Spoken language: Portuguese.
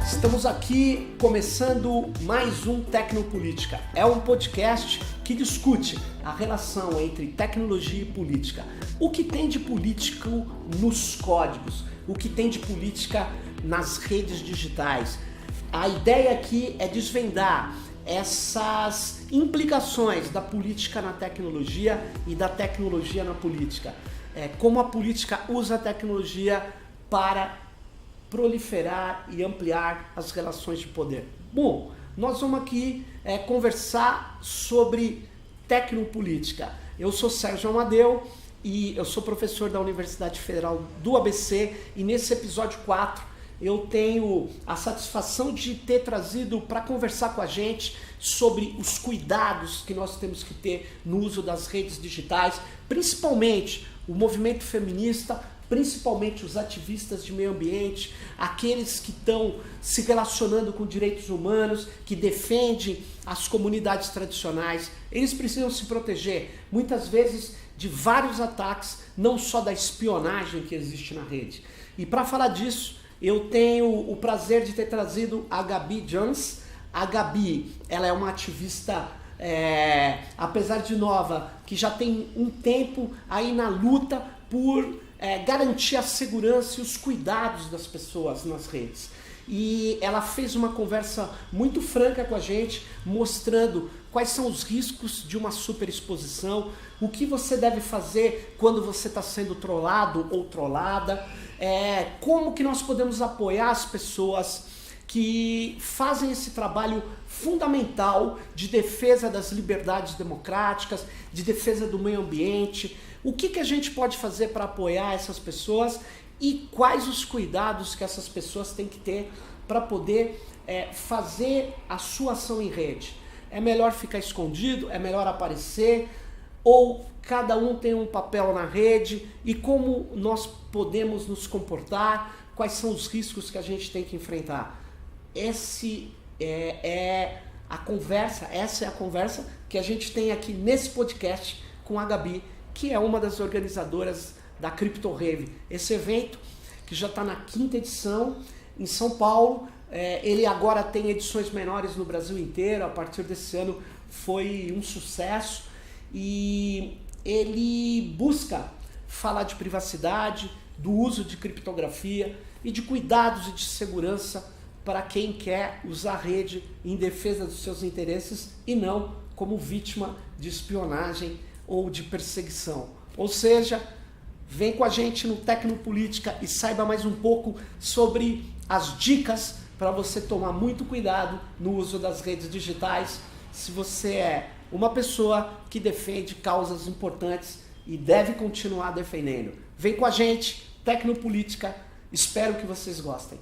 Estamos aqui começando mais um Tecnopolítica. É um podcast que discute a relação entre tecnologia e política. O que tem de político nos códigos, o que tem de política nas redes digitais. A ideia aqui é desvendar essas implicações da política na tecnologia e da tecnologia na política. Como a política usa a tecnologia para proliferar e ampliar as relações de poder. Bom, nós vamos aqui conversar sobre tecnopolítica. Eu sou Sérgio Amadeu e eu sou professor da Universidade Federal do ABC e nesse episódio 4 eu tenho a satisfação de ter trazido para conversar com a gente sobre os cuidados que nós temos que ter no uso das redes digitais, principalmente o movimento feminista, principalmente os ativistas de meio ambiente, aqueles que estão se relacionando com direitos humanos, que defendem as comunidades tradicionais. Eles precisam se proteger, muitas vezes, de vários ataques, não só da espionagem que existe na rede. E para falar disso, eu tenho o prazer de ter trazido a Gabi Jones. A Gabi, ela é uma ativista, apesar de nova, que já tem um tempo aí na luta por garantir a segurança e os cuidados das pessoas nas redes. E ela fez uma conversa muito franca com a gente, mostrando quais são os riscos de uma superexposição, o que você deve fazer quando você está sendo trollado ou trollada, como que nós podemos apoiar as pessoas que fazem esse trabalho fundamental de defesa das liberdades democráticas, de defesa do meio ambiente. O que a gente pode fazer para apoiar essas pessoas e quais os cuidados que essas pessoas têm que ter para poder fazer a sua ação em rede? É melhor ficar escondido? É melhor aparecer? Ou cada um tem um papel na rede? E como nós podemos nos comportar? Quais são os riscos que a gente tem que enfrentar? Essa é a conversa que a gente tem aqui nesse podcast com a Gabi, que é uma das organizadoras da Crypto Rave. Esse evento, que já está na 5ª edição em São Paulo, ele agora tem edições menores no Brasil inteiro, a partir desse ano foi um sucesso, e ele busca falar de privacidade, do uso de criptografia e de cuidados e de segurança para quem quer usar a rede em defesa dos seus interesses e não como vítima de espionagem ou de perseguição. Ou seja, vem com a gente no Tecnopolítica e saiba mais um pouco sobre as dicas para você tomar muito cuidado no uso das redes digitais, se você é uma pessoa que defende causas importantes e deve continuar defendendo. Vem com a gente, Tecnopolítica, espero que vocês gostem.